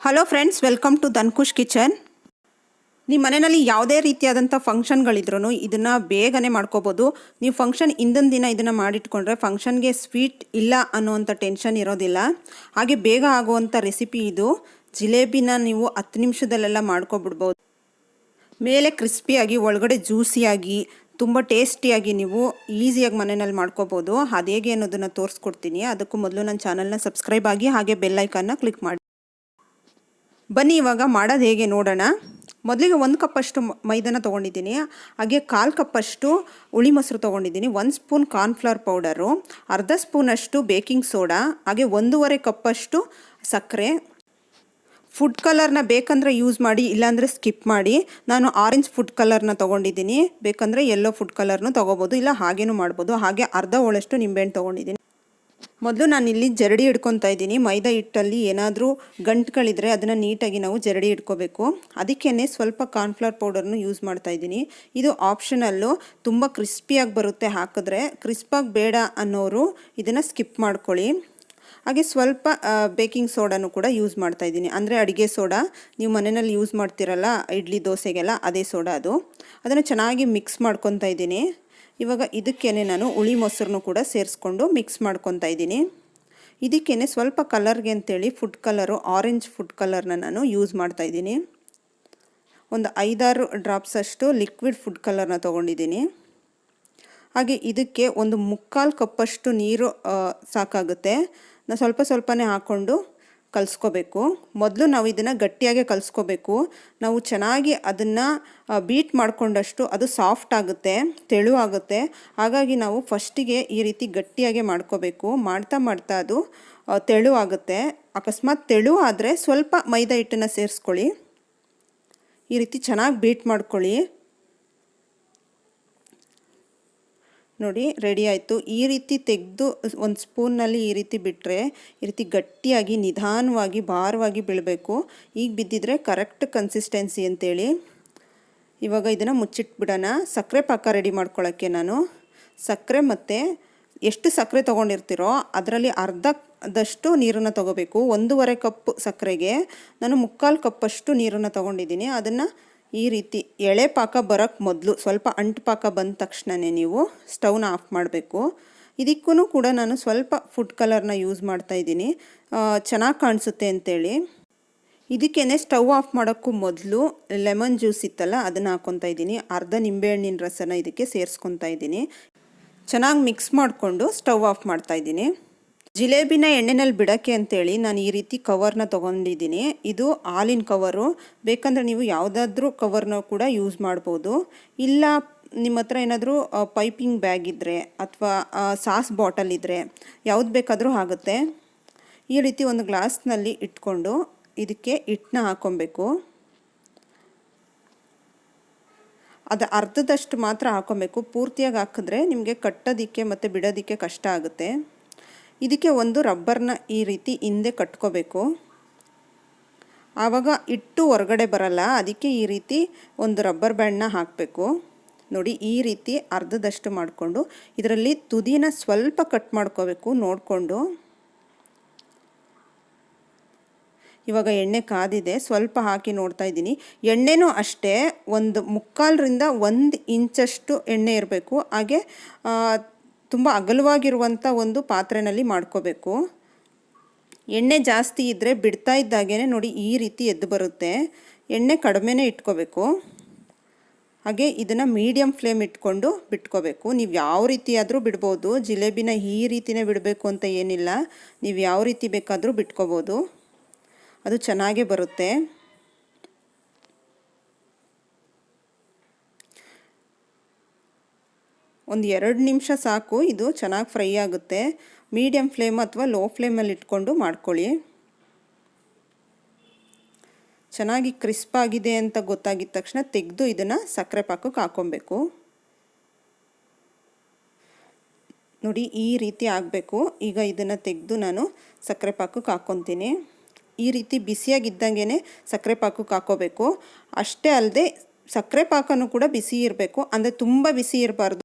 Hello friends, welcome to Dhankush kitchen. ನಿಮ್ಮ ಮನೆಯಲ್ಲಿ ಯಾವುದೇ ರೀತಿಯಾದಂಥ ಫಂಕ್ಷನ್ಗಳಿದ್ರೂ ಇದನ್ನು ಬೇಗನೆ ಮಾಡ್ಕೋಬೋದು. ನೀವು ಫಂಕ್ಷನ್ ಹಿಂದಿನ ದಿನ ಇದನ್ನು ಮಾಡಿಟ್ಕೊಂಡ್ರೆ ಫಂಕ್ಷನ್ಗೆ ಸ್ವೀಟ್ ಇಲ್ಲ ಅನ್ನುವಂಥ ಟೆನ್ಷನ್ ಇರೋದಿಲ್ಲ. ಹಾಗೆ ಬೇಗ ಆಗುವಂಥ ರೆಸಿಪಿ ಇದು. ಜಿಲೇಬಿನ ನೀವು 10 ನಿಮಿಷದಲ್ಲೆಲ್ಲ ಮಾಡ್ಕೊಬಿಡ್ಬೋದು. ಮೇಲೆ ಕ್ರಿಸ್ಪಿಯಾಗಿ, ಒಳಗಡೆ ಜ್ಯೂಸಿಯಾಗಿ, ತುಂಬ ಟೇಸ್ಟಿಯಾಗಿ ನೀವು ಈಸಿಯಾಗಿ ಮನೆಯಲ್ಲಿ ಮಾಡ್ಕೋಬೋದು. ಅದು ಹೇಗೆ ಅನ್ನೋದನ್ನು ತೋರಿಸ್ಕೊಡ್ತೀನಿ. ಅದಕ್ಕೂ ಮೊದಲು ನನ್ನ ಚಾನಲ್ನ ಸಬ್ಸ್ಕ್ರೈಬ್ ಆಗಿ ಹಾಗೆ ಬೆಲ್ ಐಕಾನ್ನ ಕ್ಲಿಕ್ ಮಾಡಿ. ಬನ್ನಿ ಇವಾಗ ಮಾಡೋದು ಹೇಗೆ ನೋಡೋಣ. ಮೊದಲಿಗೆ 1 ಕಪ್ಪಷ್ಟು ಮೈದಾನ ತೊಗೊಂಡಿದ್ದೀನಿ. ಹಾಗೆ 1/4 ಕಪ್ಪಷ್ಟು ಹುಳಿ ಮೊಸರು ತೊಗೊಂಡಿದ್ದೀನಿ. 1 ಸ್ಪೂನ್ ಕಾರ್ನ್ಫ್ಲವರ್ ಪೌಡರು, ಅರ್ಧ ಸ್ಪೂನಷ್ಟು ಬೇಕಿಂಗ್ ಸೋಡಾ, ಹಾಗೆ 1.5 ಕಪ್ಪಷ್ಟು ಸಕ್ಕರೆ. ಫುಡ್ ಕಲರ್ನ ಬೇಕಂದರೆ ಯೂಸ್ ಮಾಡಿ, ಇಲ್ಲಾಂದರೆ ಸ್ಕಿಪ್ ಮಾಡಿ. ನಾನು ಆರೆಂಜ್ ಫುಡ್ ಕಲರ್ನ ತೊಗೊಂಡಿದ್ದೀನಿ. ಬೇಕಂದರೆ ಯೆಲ್ಲೋ ಫುಡ್ ಕಲರ್ನು ತೊಗೋಬೋದು, ಇಲ್ಲ ಹಾಗೇನೂ ಮಾಡ್ಬೋದು. ಹಾಗೆ ಅರ್ಧ ಹೋಳಷ್ಟು ನಿಂಬೆಹಣ್ಣು ತೊಗೊಂಡಿದ್ದೀನಿ. ಮೊದಲು ನಾನು ಇಲ್ಲಿ ಜರಡಿ ಹಿಡ್ಕೊತಾ ಇದ್ದೀನಿ. ಮೈದಾ ಹಿಟ್ಟಲ್ಲಿ ಏನಾದರೂ ಗಂಟುಗಳಿದ್ರೆ ಅದನ್ನು ನೀಟಾಗಿ ನಾವು ಜರಡಿ ಹಿಡ್ಕೋಬೇಕು. ಅದಕ್ಕೇ ಸ್ವಲ್ಪ ಕಾರ್ನ್ಫ್ಲವರ್ ಪೌಡರ್ನು ಯೂಸ್ ಮಾಡ್ತಾ ಇದ್ದೀನಿ. ಇದು ಆಪ್ಷನಲ್ಲು, ತುಂಬ ಕ್ರಿಸ್ಪಿಯಾಗಿ ಬರುತ್ತೆ ಹಾಕಿದ್ರೆ. ಕ್ರಿಸ್ಪಾಗಿ ಬೇಡ ಅನ್ನೋರು ಇದನ್ನು ಸ್ಕಿಪ್ ಮಾಡ್ಕೊಳ್ಳಿ. ಹಾಗೆ ಸ್ವಲ್ಪ ಬೇಕಿಂಗ್ ಸೋಡಾನು ಕೂಡ ಯೂಸ್ ಮಾಡ್ತಾ ಇದ್ದೀನಿ. ಅಂದರೆ ಅಡುಗೆ ಸೋಡಾ, ನೀವು ಮನೆಯಲ್ಲಿ ಯೂಸ್ ಮಾಡ್ತಿರಲ್ಲ ಇಡ್ಲಿ ದೋಸೆಗೆಲ್ಲ, ಅದೇ ಸೋಡಾ ಅದು. ಅದನ್ನು ಚೆನ್ನಾಗಿ ಮಿಕ್ಸ್ ಮಾಡ್ಕೊತಾ ಇದ್ದೀನಿ. ಇವಾಗ ಇದಕ್ಕೇ ನಾನು ಹುಳಿ ಮೊಸರನ್ನು ಕೂಡ ಸೇರಿಸ್ಕೊಂಡು ಮಿಕ್ಸ್ ಮಾಡ್ಕೊತಾ ಇದ್ದೀನಿ. ಇದಕ್ಕೇ ಸ್ವಲ್ಪ ಕಲರ್ಗೆ ಅಂತೇಳಿ ಫುಡ್ ಕಲರು, ಆರೆಂಜ್ ಫುಡ್ ಕಲರ್ನ ನಾನು ಯೂಸ್ ಮಾಡ್ತಾ ಇದ್ದೀನಿ. ಒಂದು 5-6 ಡ್ರಾಪ್ಸಷ್ಟು ಲಿಕ್ವಿಡ್ ಫುಡ್ ಕಲರ್ನ ತೊಗೊಂಡಿದ್ದೀನಿ. ಹಾಗೆ ಇದಕ್ಕೆ ಒಂದು 3/4 ಕಪ್ಪಷ್ಟು ನೀರು ಸಾಕಾಗುತ್ತೆ. ನಾನು ಸ್ವಲ್ಪನೇ ಹಾಕ್ಕೊಂಡು ಕಲಿಸ್ಕೋಬೇಕು. ಮೊದಲು ನಾವು ಇದನ್ನು ಗಟ್ಟಿಯಾಗೆ ಕಲಿಸ್ಕೋಬೇಕು. ನಾವು ಚೆನ್ನಾಗಿ ಅದನ್ನು ಬೀಟ್ ಮಾಡಿಕೊಂಡಷ್ಟು ಅದು ಸಾಫ್ಟ್ ಆಗುತ್ತೆ, ತೆಳು ಆಗುತ್ತೆ. ಹಾಗಾಗಿ ನಾವು ಫಸ್ಟಿಗೆ ಈ ರೀತಿ ಗಟ್ಟಿಯಾಗೆ ಮಾಡ್ಕೋಬೇಕು. ಮಾಡ್ತಾ ಅದು ತೆಳು ಆಗುತ್ತೆ. ಅಕಸ್ಮಾತ್ ತೆಳು ಆದರೆ ಸ್ವಲ್ಪ ಮೈದಾ ಹಿಟ್ಟನ್ನು ಸೇರಿಸ್ಕೊಳ್ಳಿ. ಈ ರೀತಿ ಚೆನ್ನಾಗಿ ಬೀಟ್ ಮಾಡ್ಕೊಳ್ಳಿ. ನೋಡಿ, ರೆಡಿ ಆಯಿತು. ಈ ರೀತಿ ತೆಗೆದು ಒಂದು ಸ್ಪೂನ್ನಲ್ಲಿ ಈ ರೀತಿ ಬಿಟ್ಟರೆ ಈ ರೀತಿ ಗಟ್ಟಿಯಾಗಿ, ನಿಧಾನವಾಗಿ, ಭಾರವಾಗಿ ಬೀಳಬೇಕು. ಈಗ ಬಿದ್ದಿದ್ರೆ ಕರೆಕ್ಟ್ ಕನ್ಸಿಸ್ಟೆನ್ಸಿ ಅಂತೇಳಿ. ಇವಾಗ ಇದನ್ನು ಮುಚ್ಚಿಟ್ಬಿಡೋಣ. ಸಕ್ಕರೆ ಪಾಕ ರೆಡಿ ಮಾಡ್ಕೊಳ್ಳೋಕ್ಕೆ ನಾನು ಸಕ್ಕರೆ ಮತ್ತು ಎಷ್ಟು ಸಕ್ಕರೆ ತೊಗೊಂಡಿರ್ತೀರೋ ಅದರಲ್ಲಿ ಅರ್ಧದಷ್ಟು ನೀರನ್ನು ತೊಗೋಬೇಕು. 1.5 ಕಪ್ ಸಕ್ಕರೆಗೆ ನಾನು 3/4 ಕಪ್ಪಷ್ಟು ನೀರನ್ನು ತೊಗೊಂಡಿದ್ದೀನಿ. ಅದನ್ನು ಈ ರೀತಿ ಎಳೆ ಪಾಕ ಬರೋಕ್ಕೆ ಮೊದಲು, ಸ್ವಲ್ಪ ಅಂಟು ಪಾಕ ಬಂದ ತಕ್ಷಣವೇ ನೀವು ಸ್ಟವ್ನ ಆಫ್ ಮಾಡಬೇಕು. ಇದಕ್ಕೂ ಕೂಡ ನಾನು ಸ್ವಲ್ಪ ಫುಡ್ ಕಲರ್ನ ಯೂಸ್ ಮಾಡ್ತಾ ಇದ್ದೀನಿ, ಚೆನ್ನಾಗಿ ಕಾಣಿಸುತ್ತೆ ಅಂತೇಳಿ. ಇದಕ್ಕೇ ಸ್ಟವ್ ಆಫ್ ಮಾಡೋಕ್ಕೂ ಮೊದಲು ಲೆಮನ್ ಜ್ಯೂಸ್ ಇತ್ತಲ್ಲ, ಅದನ್ನು ಹಾಕ್ಕೊತಾ ಇದ್ದೀನಿ. ಅರ್ಧ ನಿಂಬೆಹಣ್ಣಿನ ರಸನ ಇದಕ್ಕೆ ಸೇರಿಸ್ಕೊತಾ ಇದ್ದೀನಿ. ಚೆನ್ನಾಗಿ ಮಿಕ್ಸ್ ಮಾಡಿಕೊಂಡು ಸ್ಟವ್ ಆಫ್ ಮಾಡ್ತಾ ಇದ್ದೀನಿ. ಜಿಲೇಬಿನ ಎಣ್ಣೆನಲ್ಲಿ ಬಿಡೋಕ್ಕೆ ಅಂತೇಳಿ ನಾನು ಈ ರೀತಿ ಕವರ್ನ ತೊಗೊಂಡಿದ್ದೀನಿ. ಇದು ಹಾಲಿನ ಕವರು. ಬೇಕಂದರೆ ನೀವು ಯಾವುದಾದ್ರೂ ಕವರ್ನ ಕೂಡ ಯೂಸ್ ಮಾಡ್ಬೋದು. ಇಲ್ಲ ನಿಮ್ಮ ಹತ್ರ ಏನಾದರೂ ಪೈಪಿಂಗ್ ಬ್ಯಾಗ್ ಇದ್ದರೆ ಅಥವಾ ಸಾಸ್ ಬಾಟಲ್ ಇದ್ದರೆ ಯಾವ್ದು ಬೇಕಾದರೂ ಆಗುತ್ತೆ. ಈ ರೀತಿ ಒಂದು ಗ್ಲಾಸ್ನಲ್ಲಿ ಇಟ್ಕೊಂಡು ಇದಕ್ಕೆ ಹಿಟ್ಟನ್ನ ಹಾಕ್ಕೊಬೇಕು. ಅದು ಅರ್ಧದಷ್ಟು ಮಾತ್ರ ಹಾಕ್ಕೊಬೇಕು. ಪೂರ್ತಿಯಾಗಿ ಹಾಕಿದ್ರೆ ನಿಮಗೆ ಕಟ್ಟೋದಕ್ಕೆ ಮತ್ತು ಬಿಡೋದಕ್ಕೆ ಕಷ್ಟ ಆಗುತ್ತೆ. ಇದಕ್ಕೆ ಒಂದು ರಬ್ಬರ್ನ ಈ ರೀತಿ ಹಿಂದೆ ಕಟ್ಕೋಬೇಕು. ಆವಾಗ ಹಿಟ್ಟು ಹೊರಗಡೆ ಬರಲ್ಲ. ಅದಕ್ಕೆ ಈ ರೀತಿ ಒಂದು ರಬ್ಬರ್ ಬ್ಯಾಂಡ್ನ ಹಾಕಬೇಕು. ನೋಡಿ, ಈ ರೀತಿ ಅರ್ಧದಷ್ಟು ಮಾಡಿಕೊಂಡು ಇದರಲ್ಲಿ ತುದಿನ ಸ್ವಲ್ಪ ಕಟ್ ಮಾಡ್ಕೋಬೇಕು ನೋಡಿಕೊಂಡು. ಇವಾಗ ಎಣ್ಣೆ ಕಾದಿದೆ, ಸ್ವಲ್ಪ ಹಾಕಿ ನೋಡ್ತಾ ಇದ್ದೀನಿ. ಎಣ್ಣೆನೂ ಅಷ್ಟೇ, ಒಂದು 3/4ರಿಂದ 1 ಇಂಚಷ್ಟು ಎಣ್ಣೆ ಇರಬೇಕು. ಹಾಗೆ ತುಂಬ ಅಗಲವಾಗಿರುವಂಥ ಒಂದು ಪಾತ್ರೆಯಲ್ಲಿ ಮಾಡ್ಕೋಬೇಕು. ಎಣ್ಣೆ ಜಾಸ್ತಿ ಇದ್ದರೆ ಬಿಡ್ತಾ ಇದ್ದಾಗೇ ನೋಡಿ ಈ ರೀತಿ ಎದ್ದು ಬರುತ್ತೆ. ಎಣ್ಣೆ ಕಡಿಮೆನೇ ಇಟ್ಕೋಬೇಕು. ಹಾಗೆ ಇದನ್ನು ಮೀಡಿಯಮ್ ಫ್ಲೇಮ್ ಇಟ್ಕೊಂಡು ಬಿಟ್ಕೋಬೇಕು. ನೀವು ಯಾವ ರೀತಿ ಆದರೂ ಬಿಡ್ಬೋದು. ಜಿಲೇಬಿನ ಈ ರೀತಿನೇ ಬಿಡಬೇಕು ಅಂತ ಏನಿಲ್ಲ, ನೀವು ಯಾವ ರೀತಿ ಬೇಕಾದರೂ ಬಿಟ್ಕೋಬೋದು, ಅದು ಚೆನ್ನಾಗೇ ಬರುತ್ತೆ. ಒಂದು 2 ನಿಮಿಷ ಸಾಕು, ಇದು ಚೆನ್ನಾಗಿ ಫ್ರೈ ಆಗುತ್ತೆ. ಮೀಡಿಯಮ್ ಫ್ಲೇಮ್ ಅಥವಾ ಲೋ ಫ್ಲೇಮಲ್ಲಿ ಇಟ್ಕೊಂಡು ಮಾಡ್ಕೊಳ್ಳಿ. ಚೆನ್ನಾಗಿ ಕ್ರಿಸ್ಪ್ ಆಗಿದೆ ಅಂತ ಗೊತ್ತಾಗಿದ ತಕ್ಷಣ ತೆಗೆದು ಇದನ್ನು ಸಕ್ಕರೆ ಪಾಕಕ್ಕೆ ಹಾಕ್ಕೊಬೇಕು. ನೋಡಿ, ಈ ರೀತಿ ಆಗಬೇಕು. ಈಗ ಇದನ್ನು ತೆಗೆದು ನಾನು ಸಕ್ಕರೆ ಪಾಕಕ್ಕೆ ಹಾಕ್ಕೊತೀನಿ. ಈ ರೀತಿ ಬಿಸಿಯಾಗಿದ್ದಂಗೆ ಸಕ್ಕರೆ ಪಾಕಕ್ಕೆ ಹಾಕ್ಕೋಬೇಕು. ಅಷ್ಟೇ ಅಲ್ಲದೆ ಸಕ್ಕರೆ ಪಾಕನೂ ಕೂಡ ಬಿಸಿ ಇರಬೇಕು. ಅಂದರೆ ತುಂಬ ಬಿಸಿ ಇರಬಾರ್ದು,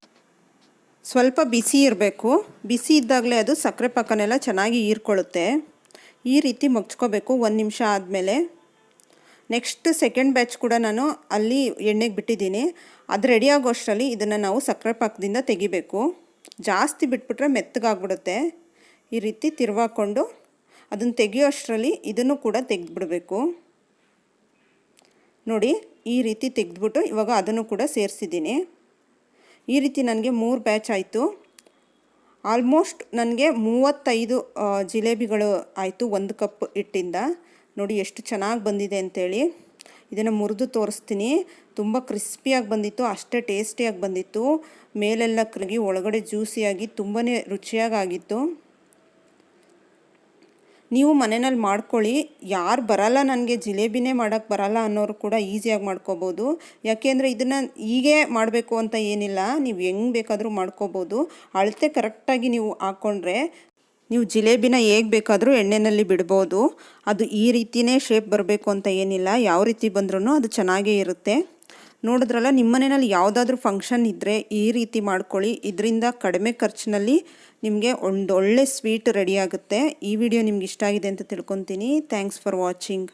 ಸ್ವಲ್ಪ ಬಿಸಿ ಇರಬೇಕು. ಬಿಸಿ ಇದ್ದಾಗಲೇ ಅದು ಸಕ್ಕರೆ ಪಾಕನೆಲ್ಲ ಚೆನ್ನಾಗಿ ಹೀರ್ಕೊಳ್ಳುತ್ತೆ. ಈ ರೀತಿ ಮಗ್ಚ್ಕೋಬೇಕು 1 ನಿಮಿಷ ಆದಮೇಲೆ. ನೆಕ್ಸ್ಟ್ ಸೆಕೆಂಡ್ ಬ್ಯಾಚ್ ಕೂಡ ನಾನು ಅಲ್ಲಿ ಎಣ್ಣೆಗೆ ಬಿಟ್ಟಿದ್ದೀನಿ. ಅದು ರೆಡಿ ಆಗೋಷ್ಟರಲ್ಲಿ ಇದನ್ನು ನಾವು ಸಕ್ಕರೆ ಪಾಕದಿಂದ ತೆಗಿಬೇಕು. ಜಾಸ್ತಿ ಬಿಟ್ಬಿಟ್ರೆ ಮೆತ್ತಗಾಗ್ಬಿಡುತ್ತೆ. ಈ ರೀತಿ ತಿರುವಾಕೊಂಡು ಅದನ್ನು ತೆಗಿಯೋಷ್ಟರಲ್ಲಿ ಇದನ್ನು ಕೂಡ ತೆಗೆದುಬಿಡಬೇಕು. ನೋಡಿ, ಈ ರೀತಿ ತೆಗೆದ್ಬಿಟ್ಟು ಇವಾಗ ಅದನ್ನು ಕೂಡ ಸೇರಿಸಿದ್ದೀನಿ. ಈ ರೀತಿ ನನಗೆ 3 ಬ್ಯಾಚ್ ಆಯಿತು. ಆಲ್ಮೋಸ್ಟ್ ನನಗೆ 35 ಜಿಲೇಬಿಗಳು ಆಯಿತು 1 ಕಪ್ ಹಿಟ್ಟಿಂದ. ನೋಡಿ ಎಷ್ಟು ಚೆನ್ನಾಗಿ ಬಂದಿದೆ ಅಂತೇಳಿ. ಇದನ್ನು ಮುರಿದು ತೋರಿಸ್ತೀನಿ. ತುಂಬ ಕ್ರಿಸ್ಪಿಯಾಗಿ ಬಂದಿತ್ತು, ಅಷ್ಟೇ ಟೇಸ್ಟಿಯಾಗಿ ಬಂದಿತ್ತು. ಮೇಲೆಲ್ಲ ಕರಗಿ ಒಳಗಡೆ ಜ್ಯೂಸಿಯಾಗಿ ತುಂಬಾ ರುಚಿಯಾಗಿತ್ತು. ನೀವು ಮನೆಯಲ್ಲಿ ಮಾಡ್ಕೊಳ್ಳಿ. ಯಾರು ಬರಲ್ಲ, ನನಗೆ ಜಿಲೇಬಿನೇ ಮಾಡೋಕ್ಕೆ ಬರಲ್ಲ ಅನ್ನೋರು ಕೂಡ ಈಸಿಯಾಗಿ ಮಾಡ್ಕೋಬೋದು. ಯಾಕೆಂದರೆ ಇದನ್ನು ಹೀಗೆ ಮಾಡಬೇಕು ಅಂತ ಏನಿಲ್ಲ, ನೀವು ಹೆಂಗೆ ಬೇಕಾದರೂ ಮಾಡ್ಕೋಬೋದು. ಅಳತೆ ಕರೆಕ್ಟಾಗಿ ನೀವು ಹಾಕ್ಕೊಂಡ್ರೆ ನೀವು ಜಿಲೇಬಿನ ಹೇಗೆ ಬೇಕಾದರೂ ಎಣ್ಣೆಯಲ್ಲಿ ಬಿಡ್ಬೋದು. ಅದು ಈ ರೀತಿಯೇ ಶೇಪ್ ಬರಬೇಕು ಅಂತ ಏನಿಲ್ಲ, ಯಾವ ರೀತಿ ಬಂದ್ರೂ ಅದು ಚೆನ್ನಾಗೇ ಇರುತ್ತೆ. ನೋಡಿದ್ರಲ್ಲ, ನಿಮ್ಮ ಮನೆಯಲ್ಲಿ ಯಾವುದಾದ್ರೂ ಫಂಕ್ಷನ್ ಇದ್ದರೆ ಈ ರೀತಿ ಮಾಡ್ಕೊಳ್ಳಿ. ಇದರಿಂದ ಕಡಿಮೆ ಖರ್ಚಿನಲ್ಲಿ ನಿಮಗೆ ಒಂದು ಒಳ್ಳೆ ಸ್ವೀಟ್ ರೆಡಿ ಆಗುತ್ತೆ. ಈ ವಿಡಿಯೋ ನಿಮ್ಗೆ ಇಷ್ಟ ಆಗಿದೆ ಅಂತ ತಿಳ್ಕೊತೀನಿ. Thanks for watching.